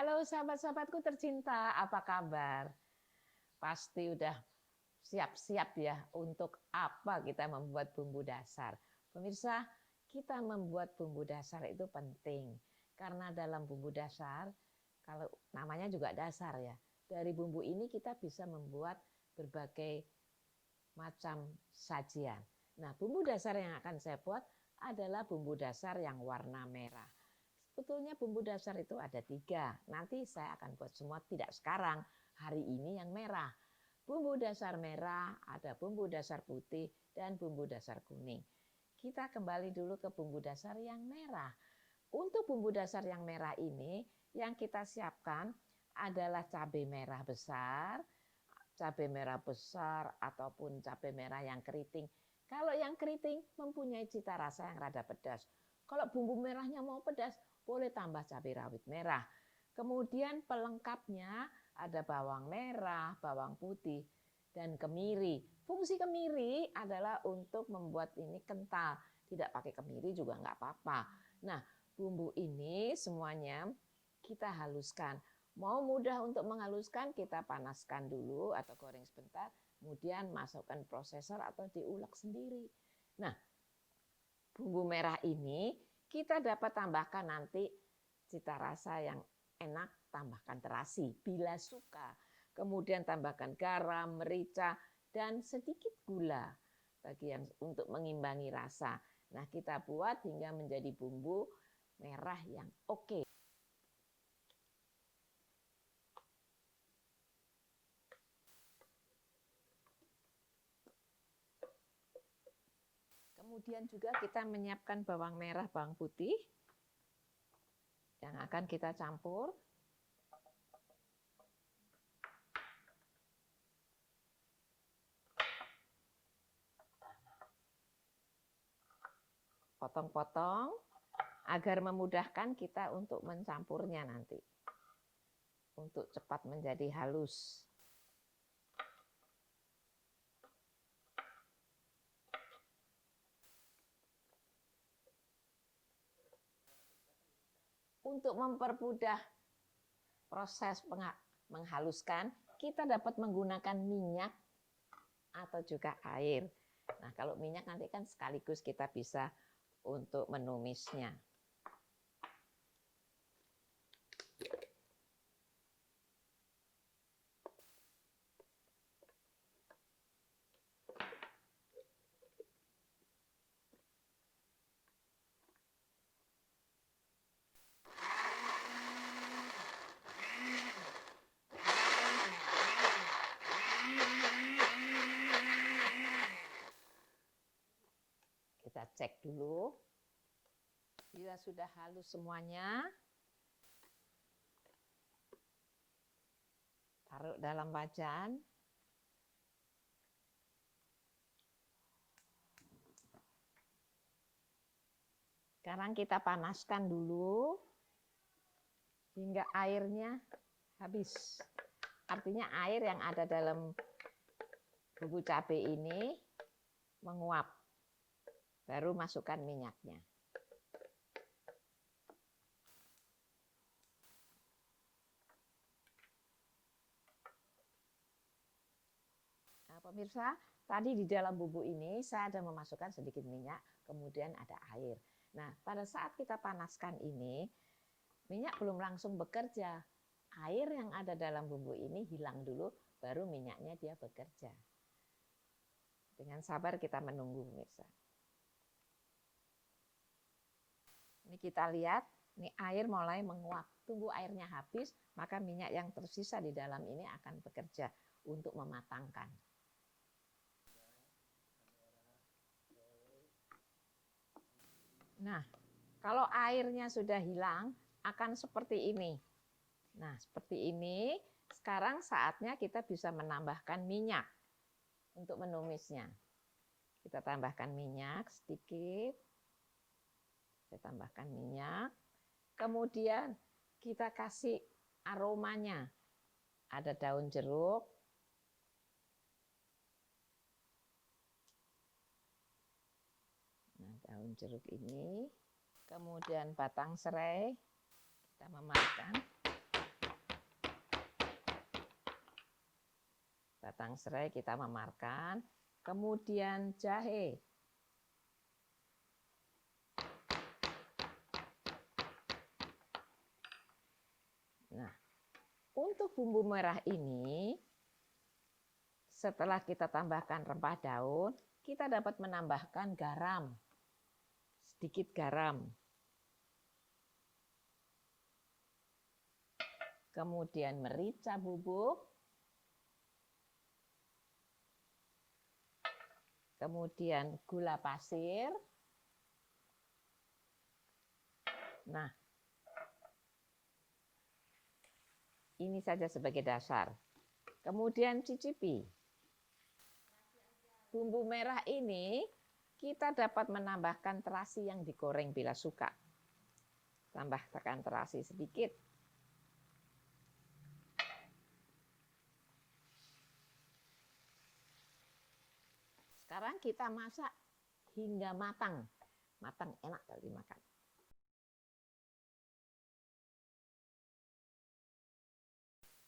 Halo sahabat-sahabatku tercinta, apa kabar? Pasti udah siap-siap ya untuk apa kita membuat bumbu dasar. Pemirsa, kita membuat bumbu dasar itu penting. Karena dalam bumbu dasar, kalau namanya juga dasar ya, dari bumbu ini kita bisa membuat berbagai macam sajian. Nah, bumbu dasar yang akan saya buat adalah bumbu dasar yang warna merah. Sebetulnya bumbu dasar itu ada 3. Nanti saya akan buat semua, tidak sekarang. Hari ini yang merah. Bumbu dasar merah, ada bumbu dasar putih, dan bumbu dasar kuning. Kita kembali dulu ke bumbu dasar yang merah. Untuk bumbu dasar yang merah ini, yang kita siapkan adalah cabai merah besar ataupun cabai merah yang keriting. Kalau yang keriting mempunyai cita rasa yang rada pedas. Kalau bumbu merahnya mau pedas, boleh tambah cabai rawit merah. Kemudian pelengkapnya ada bawang merah, bawang putih, dan kemiri. Fungsi kemiri adalah untuk membuat ini kental. Tidak pakai kemiri juga nggak apa-apa. Nah, bumbu ini semuanya kita haluskan. Mau mudah untuk menghaluskan, kita panaskan dulu atau goreng sebentar, kemudian masukkan prosesor atau diulek sendiri. Nah, bumbu merah ini kita dapat tambahkan nanti cita rasa yang enak, tambahkan terasi bila suka. Kemudian tambahkan garam, merica, dan sedikit gula bagi yang untuk mengimbangi rasa. Nah, kita buat hingga menjadi bumbu merah yang oke. Kemudian juga kita menyiapkan bawang merah, bawang putih yang akan kita campur. Potong-potong agar memudahkan kita untuk mencampurnya nanti. Untuk cepat menjadi halus. Untuk mempermudah proses menghaluskan, kita dapat menggunakan minyak atau juga air. Nah, kalau minyak nanti kan sekaligus kita bisa untuk menumisnya. Kita cek dulu. Bila sudah halus semuanya, taruh dalam wajan. Sekarang kita panaskan dulu hingga airnya habis. Artinya air yang ada dalam bumbu cabai ini menguap. Baru masukkan minyaknya. Nah, pemirsa, tadi di dalam bumbu ini saya ada memasukkan sedikit minyak, kemudian ada air. Nah, pada saat kita panaskan ini, minyak belum langsung bekerja. Air yang ada dalam bumbu ini hilang dulu, baru minyaknya dia bekerja. Dengan sabar kita menunggu, pemirsa. Ini kita lihat, ini air mulai menguap. Tunggu airnya habis, maka minyak yang tersisa di dalam ini akan bekerja untuk mematangkan. Nah, kalau airnya sudah hilang, akan seperti ini. Nah, seperti ini. Sekarang saatnya kita bisa menambahkan minyak untuk menumisnya. Kita tambahkan minyak sedikit. Saya tambahkan minyak. Kemudian kita kasih aromanya. Ada daun jeruk. Nah, daun jeruk ini. Kemudian batang serai. Kita memakan. Batang serai kita memarkan, kemudian jahe. Nah, untuk bumbu merah ini, setelah kita tambahkan rempah daun, kita dapat menambahkan garam, sedikit garam. Kemudian merica bubuk, kemudian gula pasir. Nah, ini saja sebagai dasar. Kemudian cicipi. Bumbu merah ini kita dapat menambahkan terasi yang digoreng bila suka. Tambahkan terasi sedikit. Sekarang kita masak hingga matang. Matang enak kalau dimakan.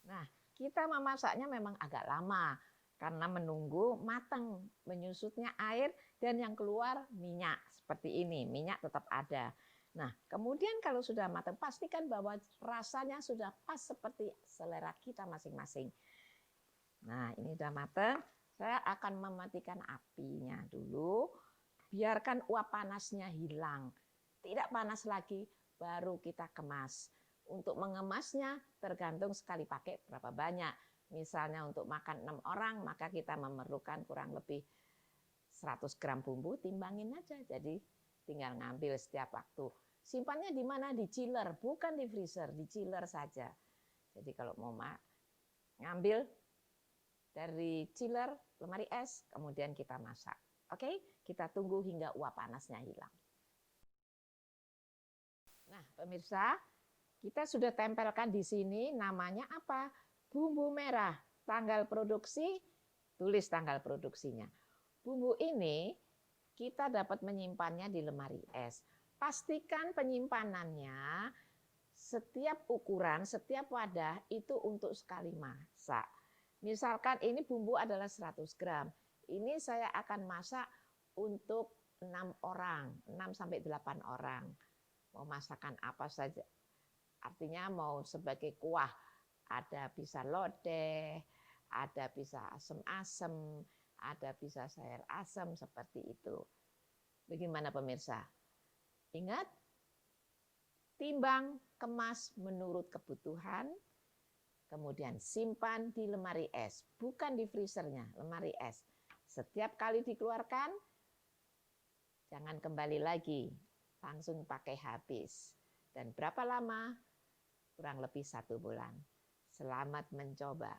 Nah, kita memasaknya memang agak lama karena menunggu matang, menyusutnya air dan yang keluar minyak seperti ini. Minyak tetap ada. Nah, kemudian kalau sudah matang, pastikan bahwa rasanya sudah pas seperti selera kita masing-masing. Nah, ini sudah matang. Saya akan mematikan apinya dulu. Biarkan uap panasnya hilang. Tidak panas lagi, baru kita kemas. Untuk mengemasnya tergantung sekali pakai berapa banyak. Misalnya untuk makan 6 orang, maka kita memerlukan kurang lebih 100 gram bumbu, timbangin aja. Jadi tinggal ngambil setiap waktu. Simpannya di mana? Di chiller, bukan di freezer, di chiller saja. Jadi kalau mau ngambil dari chiller, lemari es, kemudian kita masak. Oke, kita tunggu hingga uap panasnya hilang. Nah, pemirsa, kita sudah tempelkan di sini namanya apa? Bumbu merah. Tanggal produksi, tulis tanggal produksinya. Bumbu ini kita dapat menyimpannya di lemari es. Pastikan penyimpanannya setiap ukuran, setiap wadah itu untuk sekali masak. Misalkan ini bumbu adalah 100 gram. Ini saya akan masak untuk 6 orang, 6 sampai 8 orang. Mau masakan apa saja. Artinya mau sebagai kuah, ada bisa lodeh, ada bisa asem-asem, ada bisa sayur asem, seperti itu. Bagaimana pemirsa? Ingat, timbang, kemas menurut kebutuhan, kemudian simpan di lemari es, bukan di freezernya, lemari es. Setiap kali dikeluarkan, jangan kembali lagi, langsung pakai habis. Dan berapa lama? Kurang lebih 1 bulan. Selamat mencoba.